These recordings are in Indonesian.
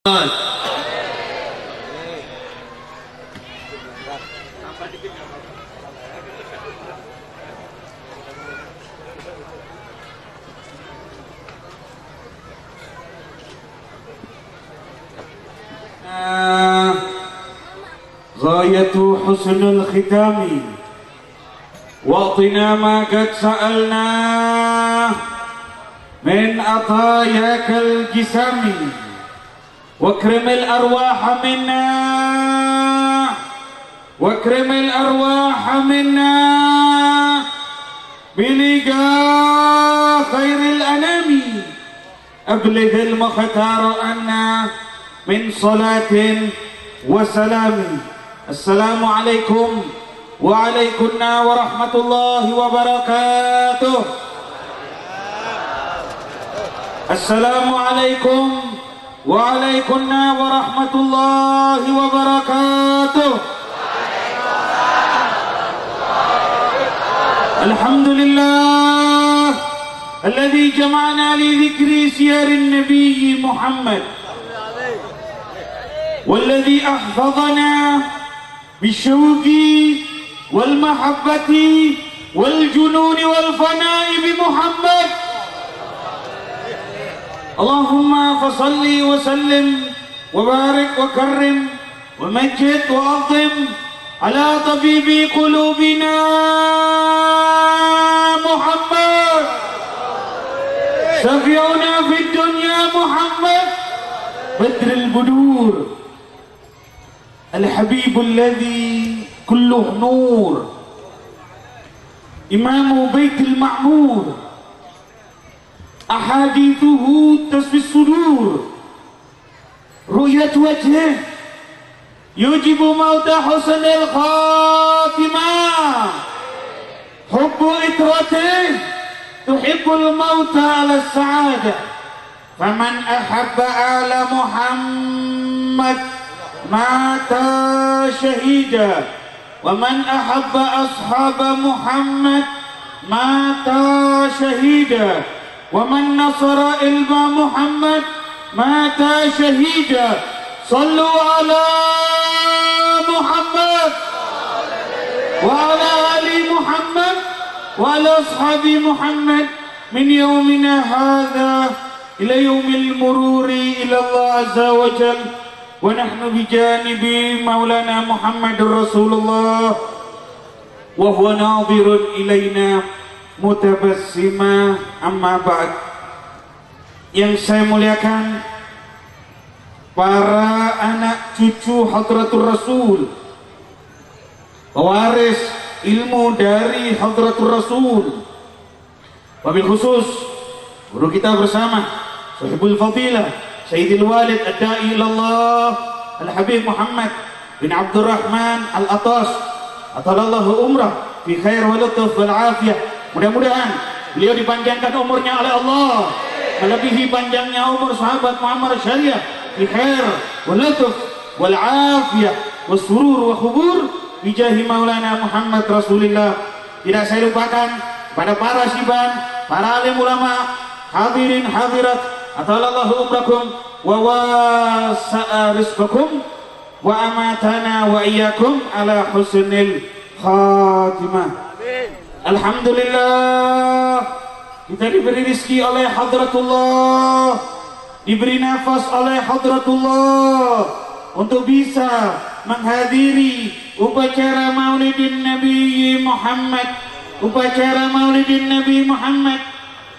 غاية حسن الختام واعطنا ما قد سألناه من عطاياك الجسام واكرم الأرواح منا واكرم الأرواح منا بلقاء خير الأنام أبلغ المختار عنا من صلاة وسلام. السلام عليكم وعليكم ورحمة الله وبركاته. السلام عليكم وعليكم ورحمة الله وبركاته. الحمد لله الذي جمعنا لذكر سير النبي محمد، والذي أحفظنا بالشوق والمحبة والجنون والفناء بمحمد. اللهم فصل وسلم وبارك وكرم ومجد وعظم على طبيب قلوبنا محمد، شفيعنا في الدنيا محمد، بدر البدور، الحبيب الذي كله نور، إمام بيت المعمور، أحاديثه تسفي الصدور، رؤية وجهه يجب موت حسن الخاتمة، حب إطرته تحب الموت على السعادة، فمن أحب آل محمد مات شهيدا، ومن أحب أصحاب محمد مات شهيدا، ومن نصر إلب محمد مات شهيدا. صلوا على محمد وعلى آل محمد وعلى أصحاب محمد من يومنا هذا إلى يوم المرور إلى الله عز وجل، ونحن بجانب مولانا محمد رسول الله وهو ناظر إلينا متبسما. Amma ba'd. Yang saya muliakan para anak cucu Hadratul Rasul, pewaris ilmu dari Hadratul Rasul, wabil khusus guru kita bersama Sahibul Fadilah Sayyidil Walid Ad-Da'i ilallah Al-Habib Muhammad bin Abdurrahman Al-Atas, atalallahu umrah fi khair wa lutuf wal afiyah. Mudah-mudahan beliau dipanjangkan umurnya oleh Allah melebihi panjangnya umur sahabat Muhammad Syariah fi khair wa lutuf wal afiyah wa surur wa khubur bijahi maulana Muhammad Rasulullah. Tidak saya lupakan pada para siban, para alim ulama, hadirin hadirat, atalallahu umrakum wa wasa'a rizqakum wa amatana wa iyyakum ala husnil khatimah. Alhamdulillah, kita diberi rezeki oleh Hadratullah, diberi nafas oleh Hadratullah untuk bisa menghadiri upacara Maulidin Nabi Muhammad, upacara Maulidin Nabi Muhammad.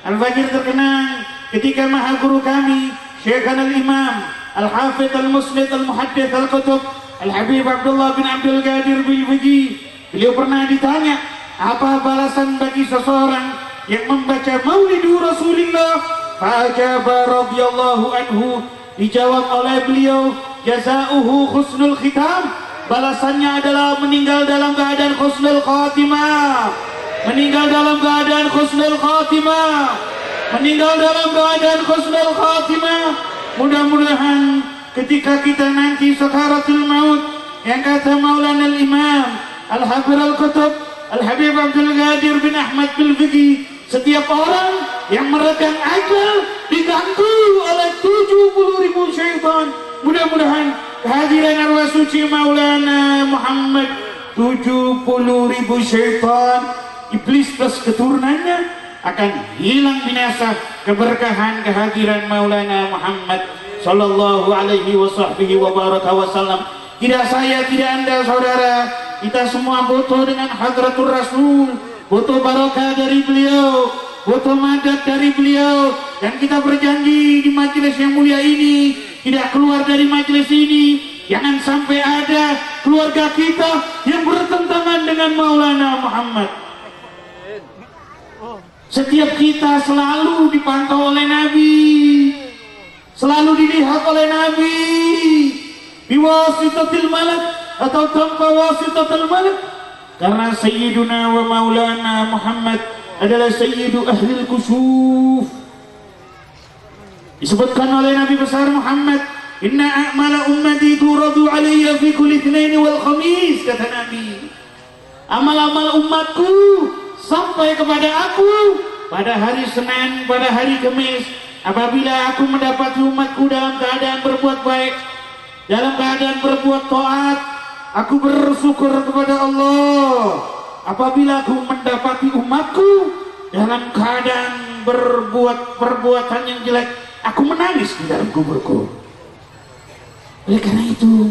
Al-Fajr terkenang ketika maha guru kami Syekhana al-Imam Al-Hafidh Al-Musnid Al-Muhaddith Al-Qutub Al-Habib Abdullah bin Abdul Qadir Bil-Fiji, beliau pernah ditanya, apa balasan bagi seseorang yang membaca Maulidu Rasulillah? Fa'ajaba radhiyallahu anhu, dijawab oleh beliau, jazauhu husnul khitam, balasannya adalah meninggal dalam keadaan husnul khatimah, meninggal dalam keadaan husnul khatimah, meninggal dalam keadaan husnul khatimah. Mudah-mudahan ketika kita nanti sakaratul maut, yang kata Maulana al-Imam Al-Habib Al-Qutub Al-Habib Abdul Qadir bin Ahmad Bil-Fiqi, setiap orang yang meregang ajal diganggu oleh 70.000 syaitan Mudah-mudahan kehadiran arwah suci Maulana Muhammad 70.000 syaitan iblis plus keturunannya akan hilang binasa keberkahan kehadiran Maulana Muhammad sallallahu alaihi wasallam. Tidak saya, tidak anda saudara, kita semua butuh dengan hadratul Rasul, butuh barokah dari beliau, butuh madad dari beliau, dan kita berjanji di majelis yang mulia ini tidak keluar dari majelis ini. Jangan sampai ada keluarga kita yang bertentangan dengan Maulana Muhammad. Setiap kita selalu dipantau oleh Nabi, selalu dilihat oleh Nabi biwasitatil malak atau tanpa wasitatil malak, karena Sayyiduna wa Maulana Muhammad adalah Sayyidu Ahlil Kusuf. Disebutkan oleh Nabi besar Muhammad, inna a'mala ummati turadu alayya fi kulli itsnain wal khamis, kata Nabi, amal-amal umatku sampai kepada aku pada hari Senin, pada hari Kamis. Apabila aku mendapati umatku dalam keadaan berbuat baik, dalam keadaan berbuat taat, aku bersyukur kepada Allah. Apabila aku mendapati umatku dalam keadaan berbuat perbuatan yang jelek, aku menangis di dalam kuburku. Oleh karena itu,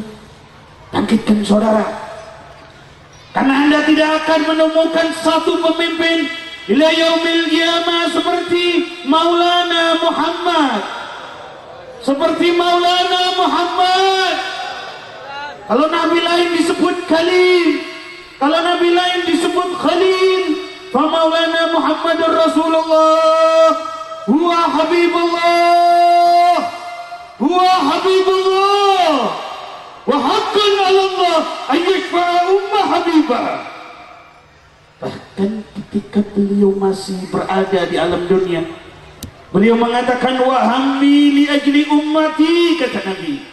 bangkitkan saudara, karena anda tidak akan menemukan satu pemimpin ila yaumil qiyamah seperti Maulana Muhammad, seperti Maulana Muhammad. Kalau nabi lain disebut Kalim, kalau nabi lain disebut Khalil, fa Maulana Muhammadur Rasulullah huwa Habibullah, huwa Habibullah, wa haqqan 'ala Allah an yashfa'a ummah Habibah. Bahkan ketika beliau masih berada di alam dunia, beliau mengatakan, wa hammi li ajli ummati, kata Nabi,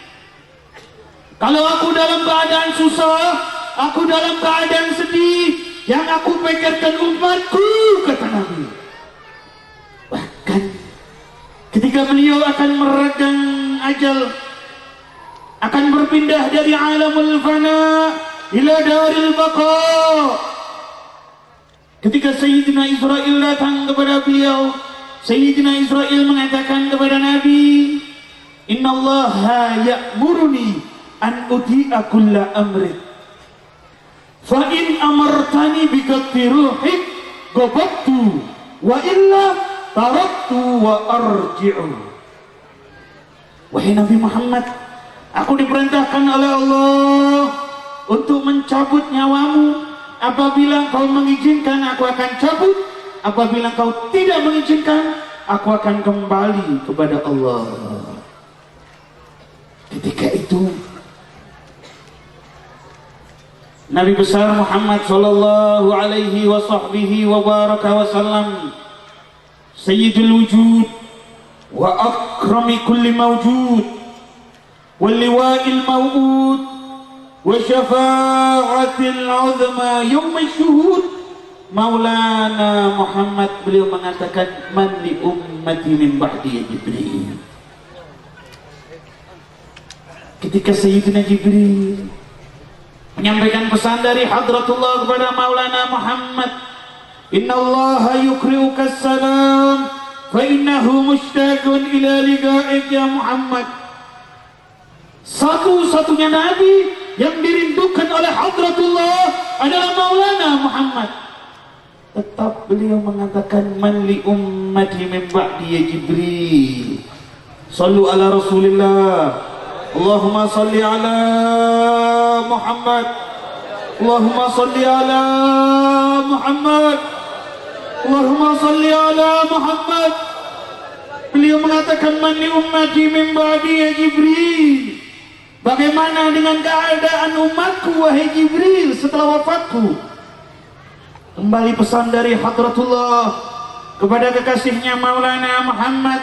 kalau aku dalam keadaan susah, aku dalam keadaan sedih, yang aku pikirkan umatku, kata Nabi. Bahkan ketika beliau akan meregang ajal, akan berpindah dari alamul fana ila daril baqa, ketika Sayyidina Israel datang kepada beliau, Sayyidina Israel mengatakan kepada Nabi, innallaha ya'muruni an uti'a kulla amri, fa in amartani bikatti ruhik ghabattu, wa illa taraktu wa arji'u. Wahai Nabi Muhammad, aku diperintahkan oleh Allah untuk mencabut nyawamu. Apabila kau mengizinkan, aku akan cabut. Apabila kau tidak mengizinkan, aku akan kembali kepada Allah. Ketika itu Nabi besar Muhammad sallallahu alaihi wa baraka wasallam, Sayyidul wujud wa akrami kulli mawjud wal liwa'il maw'ud wa syafa'atil 'uzma yaum syuhud, Maulana Muhammad, beliau mengatakan, man li ummati min ba'di ya Jibril. Ketika Sayyidina Jibril menyampaikan pesan dari Hadratullah kepada Maulana Muhammad, innallaha yukri'uka salam fa innahu mushtaqun ila liqa'ik ya Muhammad. Satu-satunya nabi yang dirindukan oleh Hadratullah adalah Maulana Muhammad. Tetap beliau mengatakan, man li ummati min ba'di ya Jibril. Sallu ala Rasulillah. Allahumma salli ala Muhammad, Allahumma salli ala Muhammad, Allahumma salli ala Muhammad. Beliau mengatakan, man li ummati min ba'di ya Jibril. Bagaimana dengan keadaan umatku wahai Jibril setelah wafatku? Kembali pesan dari Hadratullah kepada kekasihnya Maulana Muhammad,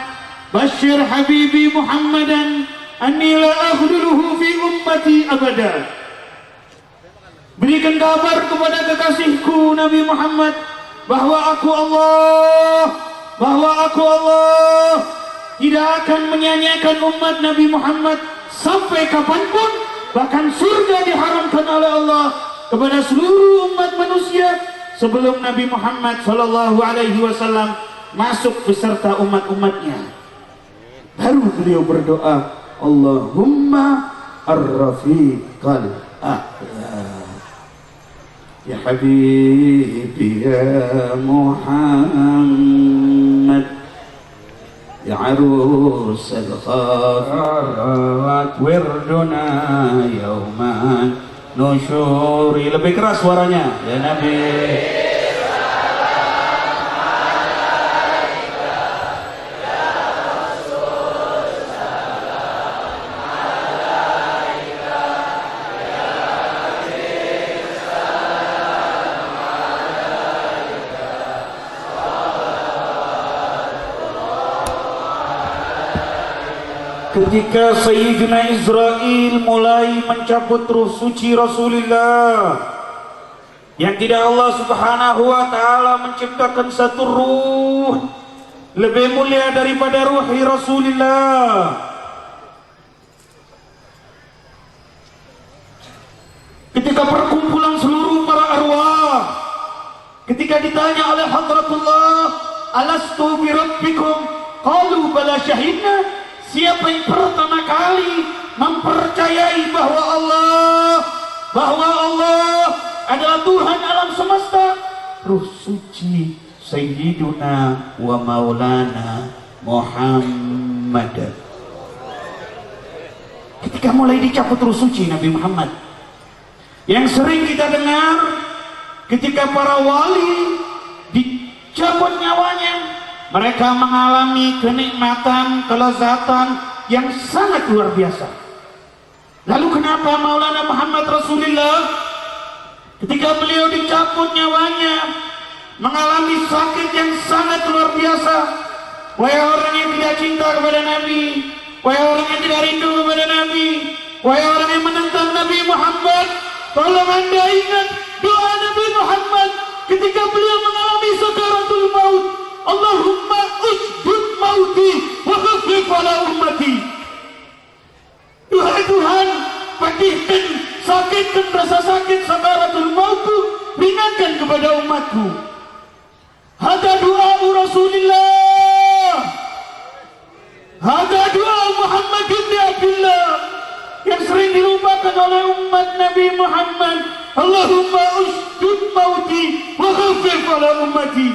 Bashir Habibi Muhammadan anni la akhduluhu fi ummati abada. Berikan kabar kepada kekasihku Nabi Muhammad bahwa aku Allah tidak akan menyanyiakan umat Nabi Muhammad sampai kapanpun, bahkan surga diharamkan oleh Allah kepada seluruh umat manusia sebelum Nabi Muhammad sallallahu alaihi wasallam masuk beserta umat-umatnya. Baru beliau berdoa, Allahumma ar-rafiqal a'la. Ya Habibi ya Muhammad, ya arus al-khafat wirduna yauman nusyuri. Lebih keras suaranya ya Nabi. Ketika Sayyidina Israel mulai mencabut ruh suci Rasulullah, yang tidak Allah subhanahu wa ta'ala menciptakan satu ruh lebih mulia daripada ruh Rasulullah. Ketika perkumpulan seluruh para arwah, ketika ditanya oleh Hadratullah, alastu bi rabbikum, qalu bala syahidna. Siapa yang pertama kali mempercayai bahwa Allah adalah Tuhan alam semesta? Ruh suci Sayyiduna wa Maulana Muhammad. Ketika mulai dicabut ruh suci Nabi Muhammad, yang sering kita dengar ketika para wali dicabut nyawanya, mereka mengalami kenikmatan, kelezatan yang sangat luar biasa. Lalu kenapa Maulana Muhammad Rasulullah ketika beliau dicabut nyawanya mengalami sakit yang sangat luar biasa? Wahai orang yang tidak cinta kepada Nabi, wahai orang yang tidak rindu kepada Nabi, wahai orang yang menentang Nabi Muhammad, tolong anda ingat doa Nabi Muhammad ketika beliau mengalami sakaratul maut. Allahumma usbud mauti wa khaffif ala ummati. Tuhan, pedihkan, sakitkan rasa sakit sakaratul mautku, ringankan kepada umatku. Hada doa Rasulullah, hada doa Muhammad bin Abdullah yang sering dilupakan oleh umat Nabi Muhammad. Allahumma usbud mauti wa khaffif ala ummati.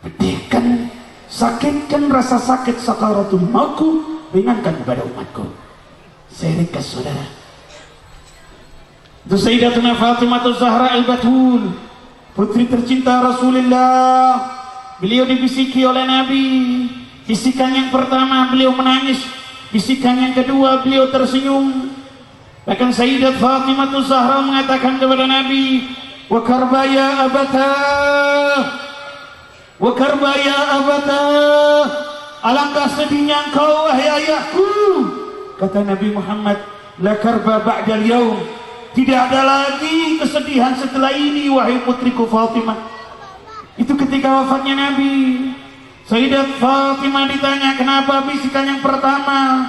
Pedihkan, sakitkan rasa sakit sakaratul mautku, ringankan kepada umatku. Saya ringkas saudara, itu Sayyidatuna Fatimah Zahra Al-Batul, putri tercinta Rasulullah. Beliau dibisiki oleh Nabi. Bisikan yang pertama beliau menangis, bisikan yang kedua beliau tersenyum. Bahkan Sayyidat Fatimah Zahra mengatakan kepada Nabi, wa karbaya abatah, wa karbaya abatah, alangkah sedihnya engkau wahai ayahku. Kata Nabi Muhammad, la karba ba'dal yaum, tidak ada lagi kesedihan setelah ini wahai putriku Fatimah. Itu ketika wafatnya Nabi. Sayyidat Fatimah ditanya, kenapa bisikan yang pertama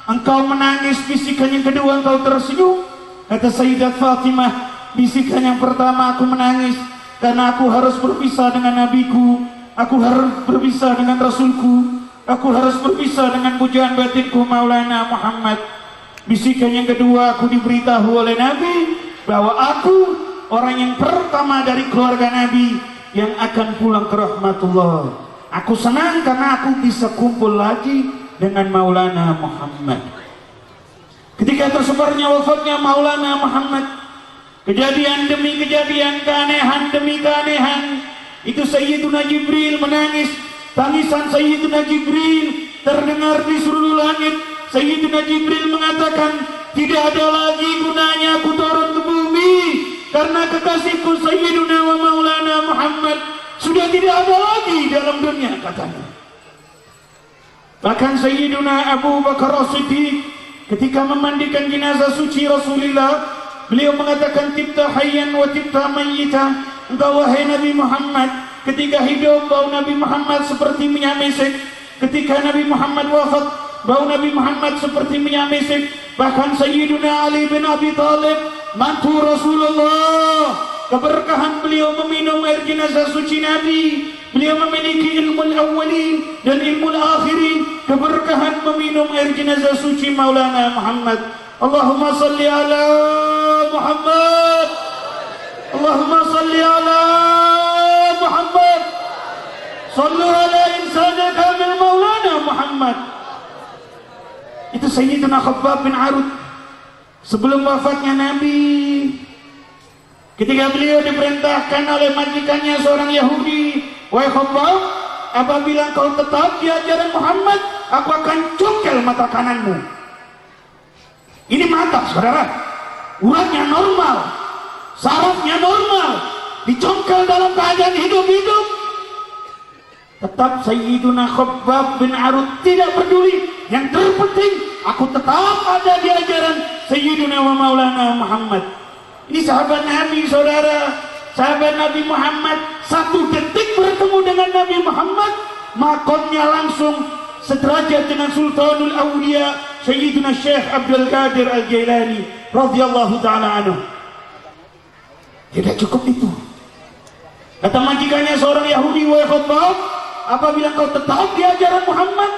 engkau menangis, bisikan yang kedua engkau tersenyum? Kata Sayyidat Fatimah, bisikan yang pertama aku menangis karena aku harus berpisah dengan nabiku, aku harus berpisah dengan rasulku, aku harus berpisah dengan pujaan batinku Maulana Muhammad. Bisikan yang kedua, aku diberitahu oleh Nabi bahwa aku orang yang pertama dari keluarga Nabi yang akan pulang ke rahmatullah. Aku senang karena aku bisa kumpul lagi dengan Maulana Muhammad. Ketika tersebarnya wafatnya Maulana Muhammad, kejadian demi kejadian, keanehan demi keanehan, itu Sayyiduna Jibril menangis. Tangisan Sayyiduna Jibril terdengar di seluruh langit. Sayyiduna Jibril mengatakan, tidak ada lagi gunanya aku turun ke bumi karena kekasihku Sayyiduna wa Maulana Muhammad sudah tidak ada lagi dalam dunia, katanya. Bahkan Sayyiduna Abu Bakar As-Siddiq ketika memandikan jenazah suci Rasulullah, beliau mengatakan, tibta hayyan wa tibta mayyita. Engkau wahai Nabi Muhammad ketika hidup, bau Nabi Muhammad seperti minyak mesek. Ketika Nabi Muhammad wafat, bau Nabi Muhammad seperti minyak misik. Bahkan Sayyiduna Ali bin Abi Thalib, mantu Rasulullah, keberkahan beliau meminum air jenazah suci Nabi. Beliau memiliki ilmu al-awwalin dan ilmu al-akhirin, keberkahan meminum air jenazah suci Maulana Muhammad. Allahumma salli ala Muhammad, Allahumma salli ala Muhammad, sallu ala insana kamil Maulana Muhammad. Itu Sayyidina Khabbab bin Arud sebelum wafatnya Nabi, ketika beliau diperintahkan oleh majikannya seorang Yahudi, wahai Khabbab, apabila kau tetap di ajaran Muhammad, aku akan congkel mata kananmu. Ini mata, saudara, uratnya normal, sarafnya normal, dicongkel dalam keadaan hidup-hidup. Tetap Sayyiduna Khabbab bin Arud tidak peduli. Yang terpenting, aku tetap ada di ajaran Sayyiduna wa Maulana Muhammad. Ini sahabat Nabi, saudara, sahabat Nabi Muhammad. 1 detik bertemu dengan Nabi Muhammad, makomnya langsung sederajat dengan Sultanul Awliya Sayyiduna Syekh Abdul Qadir Al-Jailani radhiyallahu ta'ala anhu. Tidak cukup itu. Kata majikannya seorang Yahudi, wahai Khabbab, apabila kau tetap di ajaran Muhammad,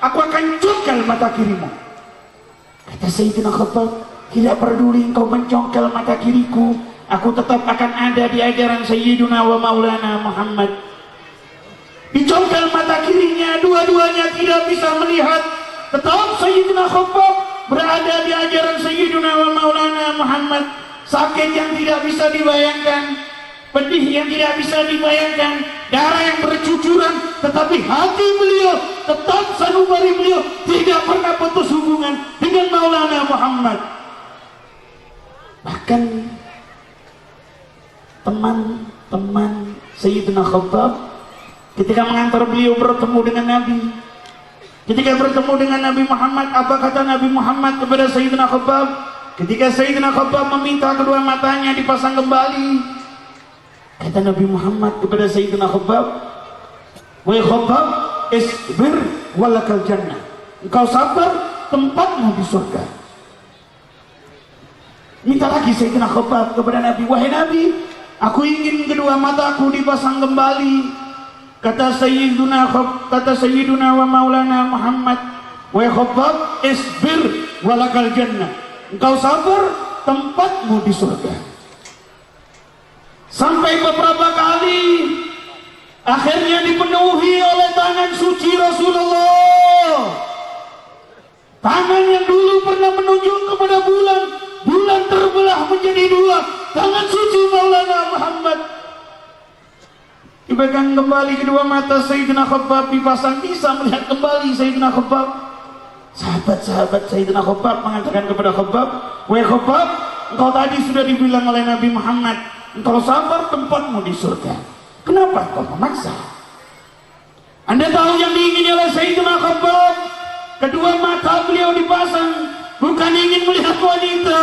aku akan congkel mata kirimu. Kata Sayyidina Khabbab, tidak peduli engkau mencongkel mata kiriku, aku tetap akan ada di ajaran Sayyiduna wa Maulana Muhammad. Dicongkel mata kirinya, dua-duanya tidak bisa melihat. Tetap Sayyidina Khabbab berada di ajaran Sayyiduna wa Maulana Muhammad. Sakit yang tidak bisa dibayangkan, pedih yang tidak bisa dibayangkan, darah yang bercucuran, tetapi hati beliau tetap, sanubari beliau tidak pernah putus hubungan dengan Maulana Muhammad. Bahkan teman-teman Sayyidina Khabbab ketika mengantar beliau bertemu dengan Nabi, ketika bertemu dengan Nabi Muhammad, apa kata Nabi Muhammad kepada Sayyidina Khabbab? Ketika Sayyidina Khabbab meminta kedua matanya dipasang kembali, kata Nabi Muhammad kepada Sayyidina Khabbab, wahai Khabbab, isbir walakal jannah, engkau sabar, tempatmu di surga. Minta lagi Sayyidina Khabbab kepada Nabi, wahai Nabi, aku ingin kedua mataku dipasang kembali. Kata Sayyiduna wa Maulana Muhammad, wahai Khabbab, isbir walakal jannah, engkau sabar, tempatmu di surga. Sampai beberapa kali akhirnya dipenuhi oleh tangan suci Rasulullah, tangan yang dulu pernah menunjuk kepada bulan, bulan terbelah menjadi dua, tangan suci Maulana Muhammad. Dipegang kembali kedua mata Sayyidina Khabbab, dipasang, bisa melihat kembali Sayyidina Khabbab. Sahabat-sahabat Sayyidina Khabbab mengatakan kepada Khabbab, wahai Khabbab, engkau tadi sudah dibilang oleh Nabi Muhammad, engkau sabar, tempatmu di surga. Kenapa engkau memaksa? Anda tahu yang diingini oleh Sayyidina Khabbab? Kedua mata beliau dipasang, bukan ingin melihat wanita,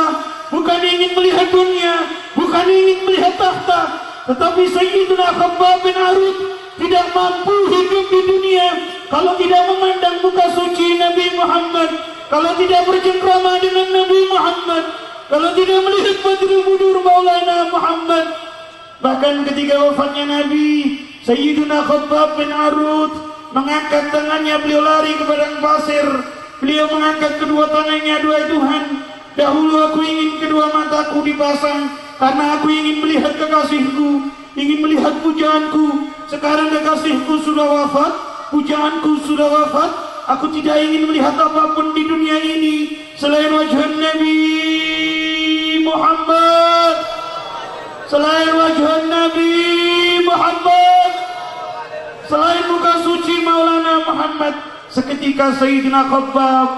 bukan ingin melihat dunia, bukan ingin melihat tahta, tetapi Sayyidina Khabbab bin Arud tidak mampu hidup di dunia kalau tidak memandang muka suci Nabi Muhammad, kalau tidak bercengkrama dengan Nabi Muhammad, kalau tidak melihat badrul budur Maulana Muhammad. Bahkan ketika wafatnya Nabi, Sayyidina Khabbab bin Arud mengangkat tangannya, beliau lari ke padang pasir, beliau mengangkat kedua tangannya, doa Tuhan, dahulu aku ingin kedua mataku dipasang karena aku ingin melihat kekasihku, ingin melihat pujaanku. Sekarang kekasihku sudah wafat, pujaanku sudah wafat, aku tidak ingin melihat apapun di dunia ini selain wajah Nabi Muhammad, selain wajah Nabi Muhammad, selain muka suci Maulana Muhammad. Seketika Sayyidina Khabbab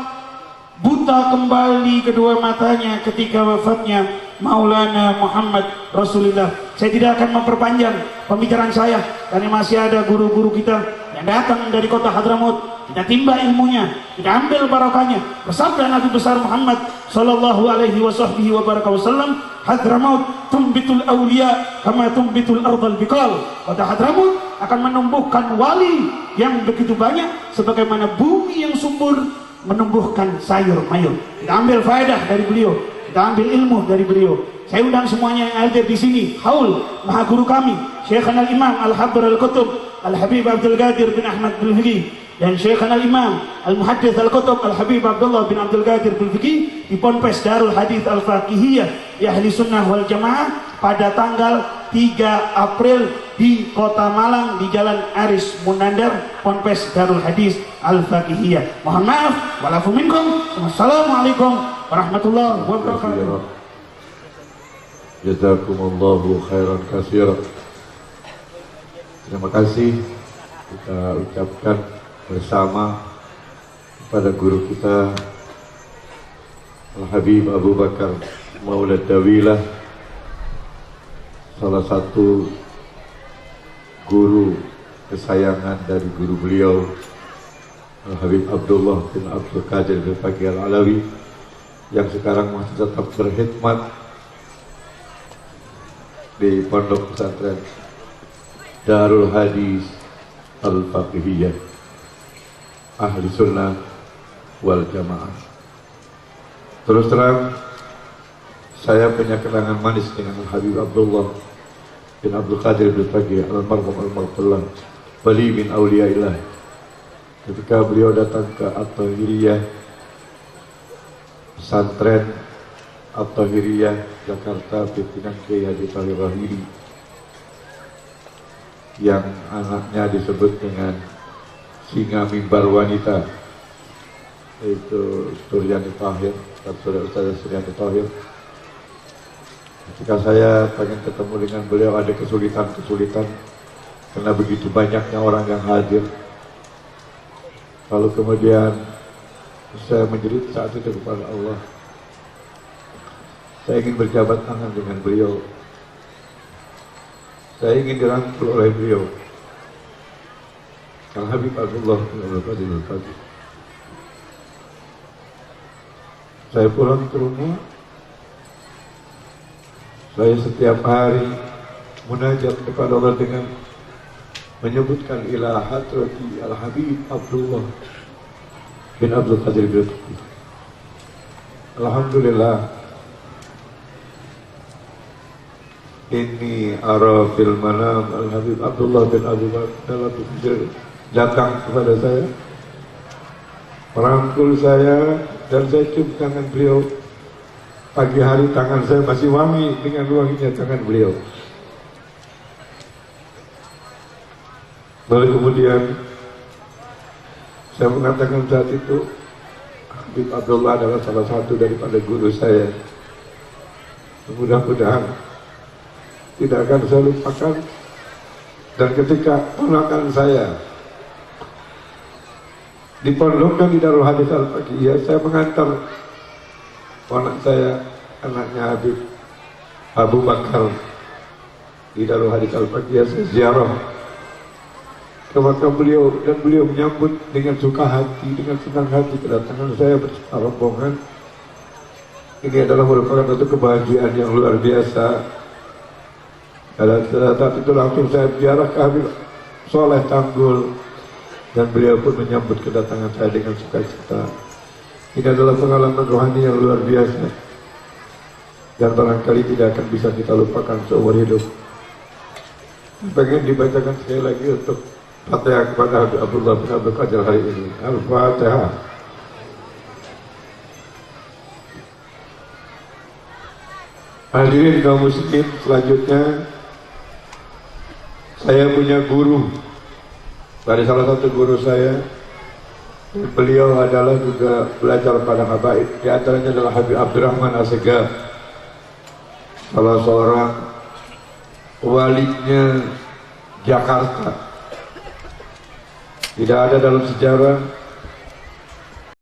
buta kembali kedua matanya ketika wafatnya Maulana Muhammad Rasulullah. Saya tidak akan memperpanjang pembicaraan saya karena masih ada guru-guru kita yang datang dari kota Hadramaut. Kita timba ilmunya, kita ambil barokahnya. Bersabda Nabi besar Muhammad sallallahu alaihi wasallam, Hadramaut tumbitul awliya kama tumbitul ardal biqal. Kota Hadramaut akan menumbuhkan wali yang begitu banyak sebagaimana bumi yang subur menumbuhkan sayur mayur. Kita ambil faedah dari beliau, kita ambil ilmu dari beliau. Saya undang semuanya yang hadir di sini, haul maha guru kami, Syekhana Al-Imam Al-Habr Al-Qutub Al-Habib Abdul Qadir bin Ahmad bin Fiqih, dan Syekhana Al-Imam Al-Muhaddits Al-Qutub Al-Habib Abdullah bin Abdul Qadir bin Fiqih di Ponpes Darul Hadits Al-Faqihiyah ya Ahli Sunnah wal Jamaah pada tanggal 3 April di Kota Malang di Jalan Aris Munandar, Ponpes Darul Hadits Al-Faqihiyah. Mohon maaf, walafu minkum. Wassalamualaikum warahmatullahi wabarakatuh. Jazakumullahu khairan katsiran. Terima kasih kita ucapkan bersama kepada guru kita Al-Habib Abu Bakar Maulad Dawilah, salah satu guru kesayangan dari guru beliau Al-Habib Abdullah bin Abdul Qadir bin Faqih Al-Alawi, yang sekarang masih tetap berkhidmat di Pondok Pesantren Darul Hadits Al-Faqihiyah Ahli Sunnah wal Jamaah. Terus terang, saya punya kenangan manis dengan Habib Abdullah bin Abdul Qadir bin Faqih almarhum al-maghfurlah, wali min awliyaillah. Ketika beliau datang ke At-Tahiriyah, pesantren At-Tahiriyah Jakarta, pimpinan Kiai Haji Thalil Rahiri, yang anaknya disebut dengan singa mimbar wanita, yaitu Suryani Tahir, Ustaz Suryani Tahir. Ketika saya pengen ketemu dengan beliau, ada kesulitan-kesulitan karena begitu banyaknya orang yang hadir. Lalu kemudian saya menjerit saat itu kepada Allah, saya ingin berjabat tangan dengan beliau, saya ingin dirangkul oleh beliau. Al-Habib Abdullah bin Abdul Qadir bin Faqih. Saya pulang ke rumah, saya setiap hari munajat kepada Allah dengan menyebutkan ila hadrati Al-Habib Abdullah bin Abdul Qadir bin Faqih. Alhamdulillah, ini ara fil manam Al-Habib Abdullah bin Abdul Qadir datang kepada saya, merangkul saya, dan saya cium tangan beliau. Pagi hari tangan saya masih wangi dengan wanginya tangan beliau. Lalu kemudian saya mengatakan saat itu, Habib Abdullah adalah salah satu daripada guru saya. Mudah-mudahan tidak akan saya lupakan. Dan ketika ponakan saya dipondokkan di Darul Hadits Al-Faqihiyah, saya mengantar ponak saya, anaknya Habib Abu Bakar, di Darul Hadits Al-Faqihiyah. Saya ziarah ke makam beliau, dan beliau menyambut dengan suka hati, dengan senang hati kedatangan saya bersama rombongan. Ini adalah merupakan satu kebahagiaan yang luar biasa. Pada saat itu langsung saya ziarah ke Habib Soleh Tanggul, dan beliau pun menyambut kedatangan saya dengan sukacita. Ini adalah pengalaman rohani yang luar biasa, dan barangkali tidak akan bisa kita lupakan seumur hidup. Pengen dibacakan sekali lagi untuk Fatihah kepada Habib Abdullah bin Abdul Qadir hari ini. Al-Fatihah. Hadirin kaum muslimin, selanjutnya saya punya guru, dari salah satu guru saya. Beliau adalah juga belajar pada habaib. Di antaranya adalah Habib Abdurrahman Assegaf, salah seorang walinya Jakarta. Tidak ada dalam sejarah